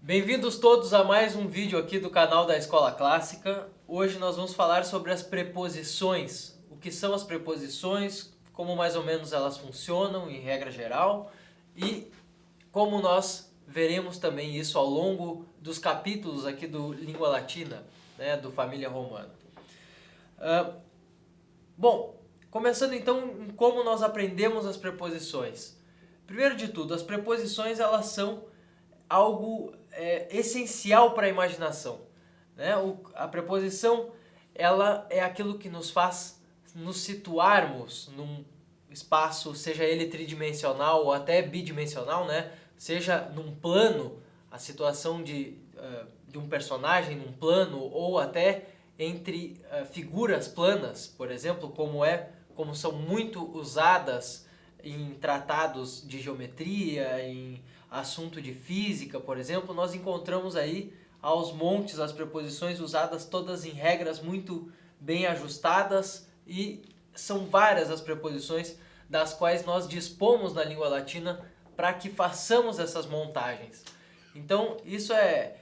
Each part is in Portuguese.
Bem-vindos todos a mais um vídeo aqui do canal da Escola Clássica. Hoje nós vamos falar sobre as preposições. O que são as preposições, como mais ou menos elas funcionam em regra geral e como nós veremos também isso ao longo dos capítulos aqui do Língua Latina, né, do Família Romana. Bom, começando então em como nós aprendemos as preposições. Primeiro de tudo, as preposições elas são algo essencial para a imaginação, né? A preposição ela é aquilo que nos faz nos situarmos num espaço, seja ele tridimensional ou até bidimensional, né? Seja num plano, a situação de um personagem num plano ou até entre figuras planas, por exemplo, como são muito usadas em tratados de geometria, em assunto de física, por exemplo, nós encontramos aí aos montes as preposições usadas todas em regras muito bem ajustadas e são várias as preposições das quais nós dispomos na língua latina para que façamos essas montagens. Então, isso é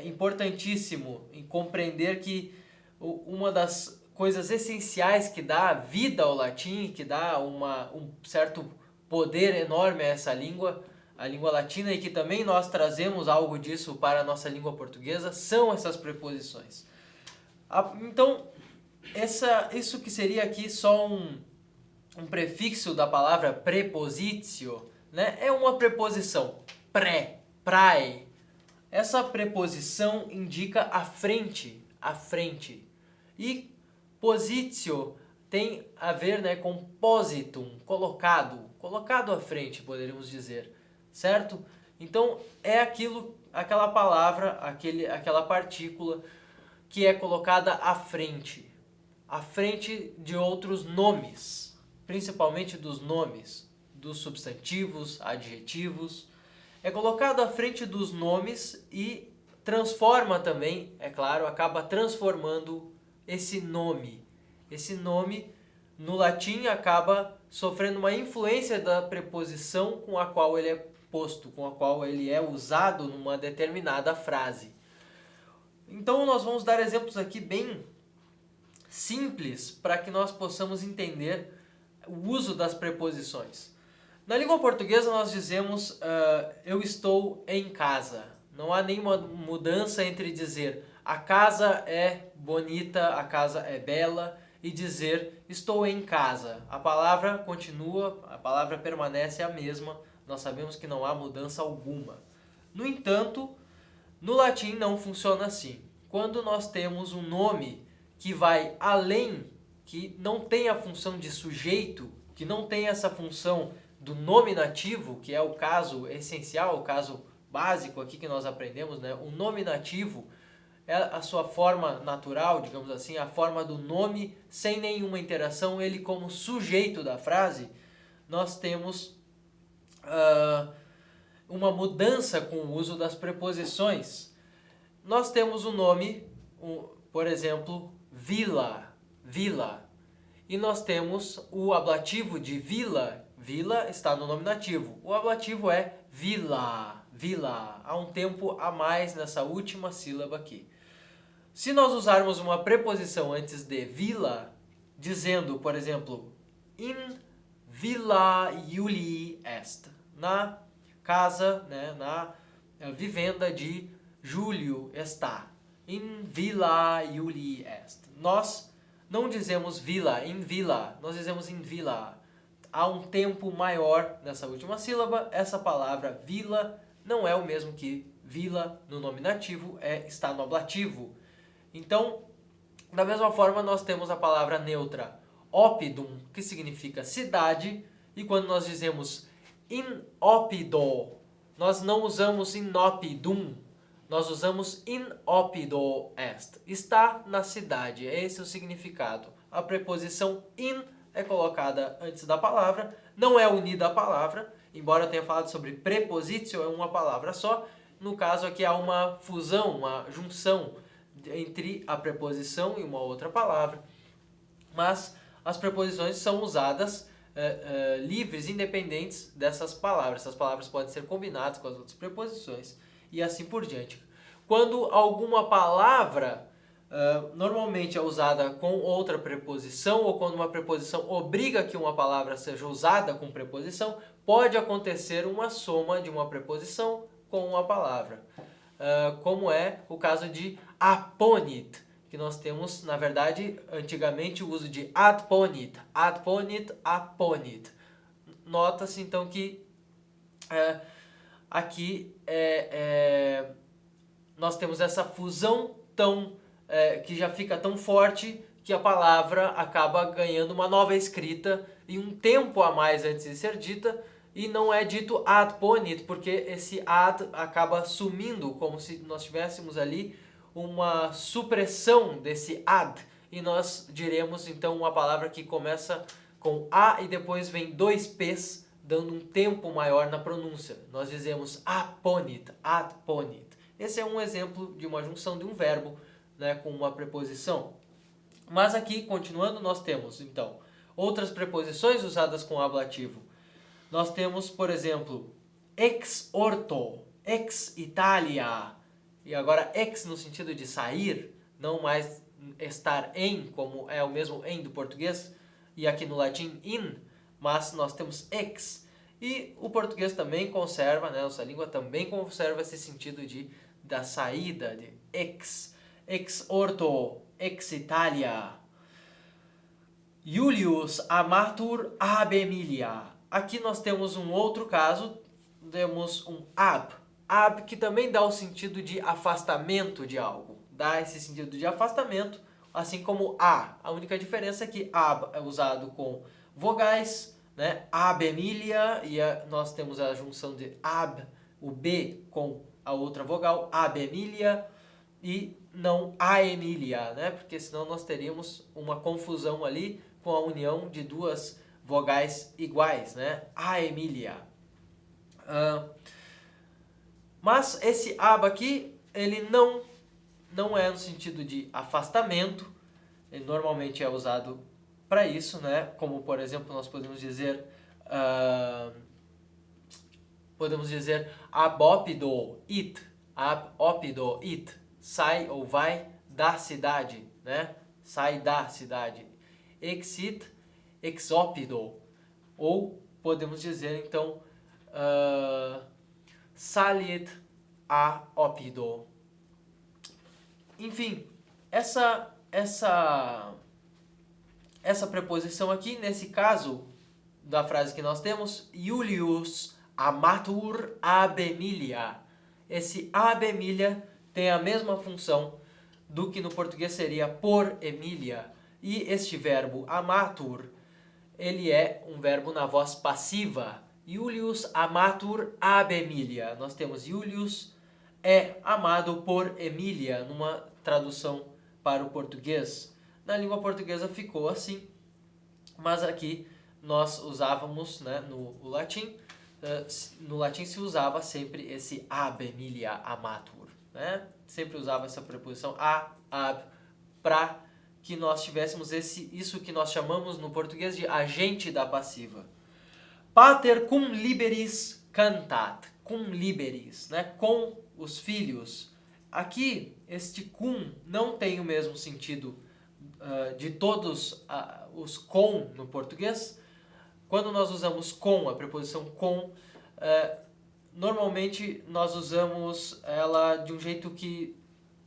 importantíssimo em compreender que uma das coisas essenciais que dá vida ao latim, que dá um certo poder enorme a essa língua, a língua latina, e que também nós trazemos algo disso para a nossa língua portuguesa, são essas preposições. Então, isso que seria aqui só um prefixo da palavra prepositio, né? É uma preposição, prae. Essa preposição indica a frente. E positio tem a ver, né, com positum, colocado à frente, poderíamos dizer, certo? Então é aquela palavra, aquela partícula que é colocada à frente de outros nomes, principalmente dos nomes, dos substantivos, adjetivos, é colocado à frente dos nomes e transforma também, é claro, acaba transformando esse nome. Esse nome, no latim, acaba sofrendo uma influência da preposição com a qual ele é posto, com a qual ele é usado numa determinada frase. Então nós vamos dar exemplos aqui bem simples para que nós possamos entender o uso das preposições. Na língua portuguesa nós dizemos eu estou em casa. Não há nenhuma mudança entre dizer a casa é bonita, a casa é bela e dizer estou em casa. A palavra continua, a palavra permanece a mesma. Nós sabemos que não há mudança alguma. No entanto, no latim não funciona assim. Quando nós temos um nome que vai além, que não tem a função de sujeito, que não tem essa função do nominativo, que é o caso essencial, o caso básico aqui que nós aprendemos, né? O nominativo é a sua forma natural, digamos assim, a forma do nome sem nenhuma interação, ele como sujeito da frase. Nós temos uma mudança com o uso das preposições. Nós temos o nome, por exemplo, vila. E nós temos o ablativo de vila. Vila está no nominativo. O ablativo é vila. Há um tempo a mais nessa última sílaba aqui. Se nós usarmos uma preposição antes de vila, dizendo, por exemplo, in villa Iulii est, na casa, né, na vivenda de Júlio está. In villa Iulii est. Nós não dizemos vila, in villa, nós dizemos in villa. Há um tempo maior nessa última sílaba. Essa palavra vila não é o mesmo que vila no nominativo, está no ablativo. Então, da mesma forma, nós temos a palavra neutra oppidum, que significa cidade, e quando nós dizemos in oppido, nós não usamos in oppidum, nós usamos in oppido est. Está na cidade, é esse o significado. A preposição in é colocada antes da palavra, não é unida à palavra, embora eu tenha falado sobre prepositio, é uma palavra só. No caso aqui há uma fusão, uma junção entre a preposição e uma outra palavra, mas as preposições são usadas livres, independentes dessas palavras. Essas palavras podem ser combinadas com as outras preposições e assim por diante. Quando alguma palavra normalmente é usada com outra preposição, ou quando uma preposição obriga que uma palavra seja usada com preposição, pode acontecer uma soma de uma preposição com uma palavra. Como é o caso de aponit, que nós temos, na verdade, antigamente o uso de adponit, adponit, aponit. Nota-se então que aqui nós temos essa fusão que já fica tão forte que a palavra acaba ganhando uma nova escrita e um tempo a mais antes de ser dita, e não é dito adponit, porque esse ad acaba sumindo, como se nós tivéssemos ali uma supressão desse ad, e nós diremos então uma palavra que começa com A e depois vem dois P's, dando um tempo maior na pronúncia. Nós dizemos aponit, adponit. Esse é um exemplo de uma junção de um verbo, né, com uma preposição. Mas aqui, continuando, nós temos então outras preposições usadas com ablativo. Nós temos, por exemplo, ex orto, ex Italia, e agora ex no sentido de sair, não mais estar em, como é o mesmo em do português, e aqui no latim in, mas nós temos ex. E o português também conserva, né, nossa língua também conserva esse sentido da saída, de ex. Ex orto, ex Italia. Iulius amatur ab Emilia. Aqui nós temos um outro caso, temos um ab. Ab que também dá o sentido de afastamento de algo. Dá esse sentido de afastamento, assim como a. A única diferença é que ab é usado com vogais, né? Ab Emilia, e nós temos a junção de ab, o B com a outra vogal, ab Emilia, e não a Emília, né? Porque senão nós teríamos uma confusão ali com a união de duas vogais iguais, né? A Emília. Mas esse ab aqui, ele não é no sentido de afastamento, ele normalmente é usado para isso, né? Como, por exemplo, nós podemos dizer abópido it, abópido it, sai ou vai da cidade, né? Sai da cidade. Exit, exópido. Ou podemos dizer, então, salit a ópido. Enfim, essa preposição aqui, nesse caso da frase que nós temos, Iulius amatur ab Emilia. Esse ab Emilia tem a mesma função do que no português seria por Emília. E este verbo amatur, ele é um verbo na voz passiva. Iulius amatur ab Emilia. Nós temos Iulius é amado por Emília, numa tradução para o português. Na língua portuguesa ficou assim, mas aqui nós usávamos, né, no latim se usava sempre esse ab Emilia amatur, né? Sempre usava essa preposição ab, para que nós tivéssemos isso que nós chamamos no português de agente da passiva. Pater cum liberis cantat, cum liberis, né? Com os filhos. Aqui, este cum não tem o mesmo sentido de todos os com no português. Quando nós usamos com, a preposição com, normalmente nós usamos ela de um jeito que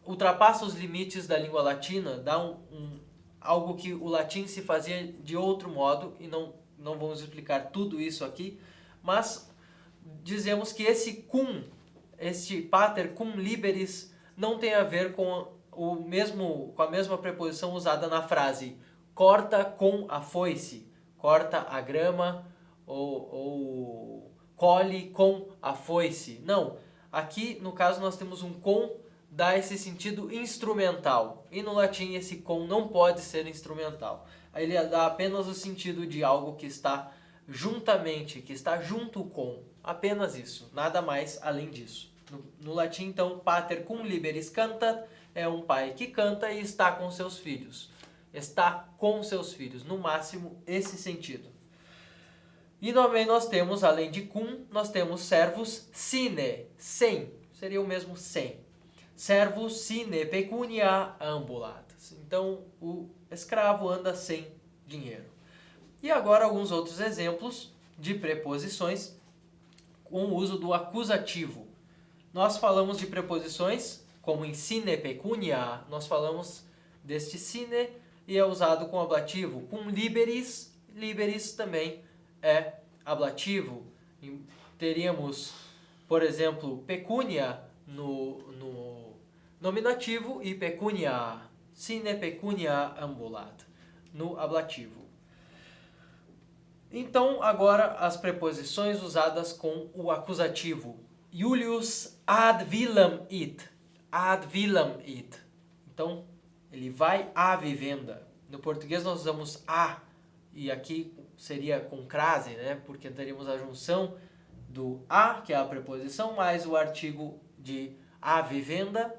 ultrapassa os limites da língua latina, dá algo que o latim se fazia de outro modo, e não vamos explicar tudo isso aqui, mas dizemos que esse cum, este pater cum liberis, não tem a ver com a mesma preposição usada na frase corta com a foice, corta a grama ou colhe com a foice. Não, aqui no caso nós temos um com, dá esse sentido instrumental, e no latim esse com não pode ser instrumental. Ele dá apenas o sentido de algo que está juntamente, que está junto com, apenas isso, nada mais além disso. No latim, então, pater cum liberis cantat é um pai que canta e está com seus filhos. Está com seus filhos, no máximo esse sentido. E também nós temos, além de cum, nós temos servos sine, sem. seria o mesmo sem. Servus sine pecunia ambulat. Então, o escravo anda sem dinheiro. E agora alguns outros exemplos de preposições com o uso do acusativo. Nós falamos de preposições, como em sine pecunia, nós falamos deste sine e é usado com ablativo. Com liberis, liberis também é ablativo. Teríamos, por exemplo, pecunia no nominativo e pecunia, sine pecunia ambulat, no ablativo. Então, agora as preposições usadas com o acusativo. Julius ad villam it. Ad villam it. Então, ele vai à vivenda. No português nós usamos a, e aqui seria com crase, né? Porque teríamos a junção do a, que é a preposição, mais o artigo de à vivenda,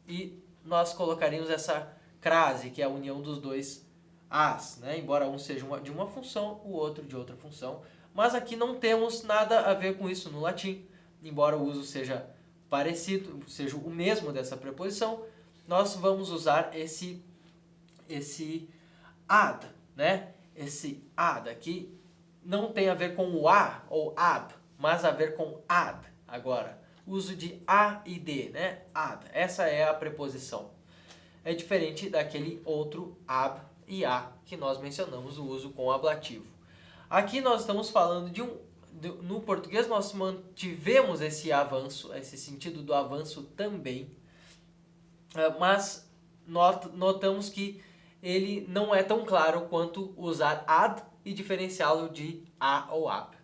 e nós colocaríamos essa crase, que é a união dos dois as, né? Embora um seja de uma função, o outro de outra função. Mas aqui não temos nada a ver com isso no latim. Embora o uso seja parecido, seja o mesmo dessa preposição, nós vamos usar esse ad, né? Esse ad aqui não tem a ver com o a ou ab, mas a ver com ad agora. Uso de a e de, né? Ad. Essa é a preposição. É diferente daquele outro ab e a que nós mencionamos, o uso com ablativo. Aqui nós estamos falando no português nós mantivemos esse avanço, esse sentido do avanço também, mas notamos que ele não é tão claro quanto usar ad e diferenciá-lo de a ou ab.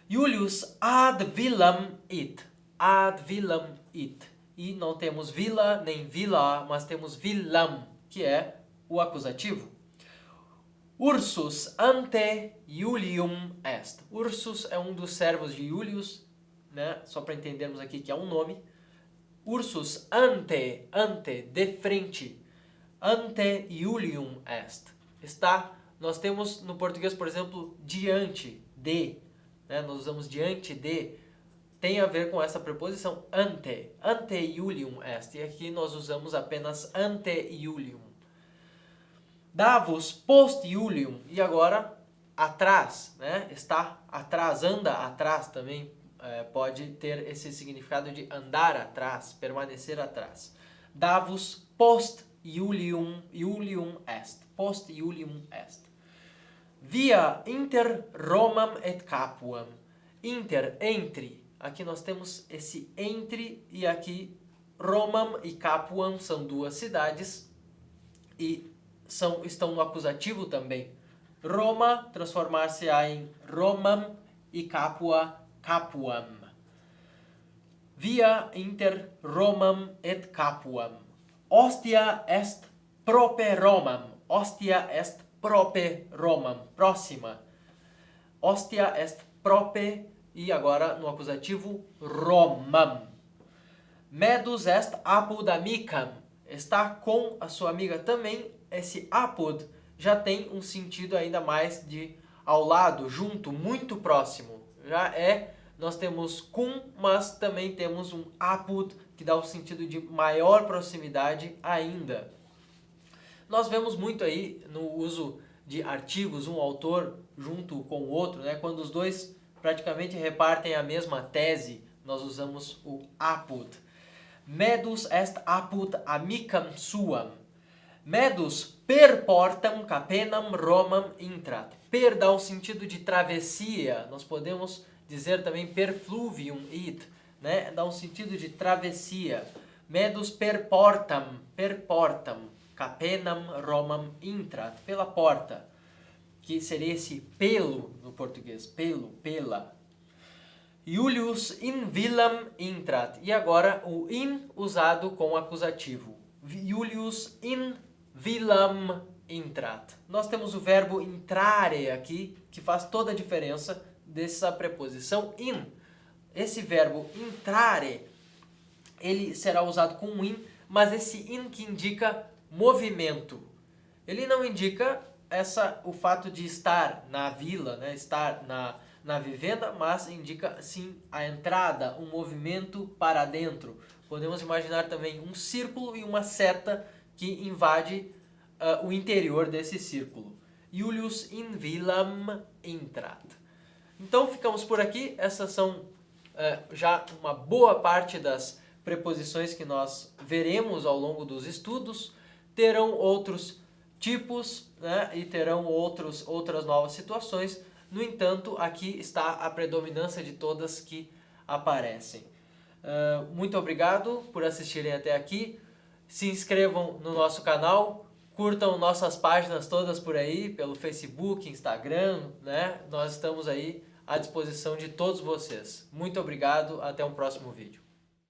Julius ad villam it. Ad villam it. E não temos vila nem vila, mas temos villam, que é o acusativo. Ursus ante Iulium est. Ursus é um dos servos de Iulius, né? Só para entendermos aqui que é um nome. Ursus ante, de frente. Ante Iulium est. Nós temos no português, por exemplo, diante de, né? Nós usamos diante de, tem a ver com essa preposição ante Iulium est. E aqui nós usamos apenas ante Iulium. Davos post Iulium, e agora atrás, né? Está atrás, anda atrás também, pode ter esse significado de andar atrás, permanecer atrás. Davos post Iulium est. Post Iulium est. Via inter Romam et Capuam. Inter, entre. Aqui nós temos esse entre, e aqui Romam e Capuam são duas cidades e estão no acusativo também. Roma transformar-se-á em Romam e Capua, Capuam. Via inter Romam et Capuam. Ostia est prope Romam. Ostia est prope Romam. Próxima. Ostia est prope, e agora no acusativo Romam. Medus est apud amicam. Está com a sua amiga também. Esse apud já tem um sentido ainda mais de ao lado, junto, muito próximo. Nós temos cum, mas também temos um apud, que dá o sentido de maior proximidade ainda. Nós vemos muito aí no uso de artigos, um autor junto com o outro, né? Quando os dois praticamente repartem a mesma tese, nós usamos o apud. Medus est apud amicam suam. Medus per portam capenam Romam intrat. Per dá o sentido de travessia. Nós podemos dizer também per fluvium it, né? Dá um sentido de travessia. Medus per portam capenam Romam intrat. Pela porta, que seria esse pelo no português. Pelo, pela. Julius in villam intrat. E agora o in usado com acusativo. Julius in villam intrat. Nós temos o verbo intrare aqui, que faz toda a diferença dessa preposição in. Esse verbo intrare, ele será usado com in, mas esse in que indica movimento. Ele não indica o fato de estar na vila, né? Estar na vivenda, mas indica sim a entrada, um movimento para dentro. Podemos imaginar também um círculo e uma seta que invade o interior desse círculo. Julius in villam intrat. Então ficamos por aqui. Essas são já uma boa parte das preposições que nós veremos ao longo dos estudos. Terão outros tipos, né, e terão outras novas situações. No entanto, aqui está a predominância de todas que aparecem. Muito obrigado por assistirem até aqui. Se inscrevam no nosso canal, curtam nossas páginas todas por aí, pelo Facebook, Instagram, né? Nós estamos aí à disposição de todos vocês. Muito obrigado, até um próximo vídeo.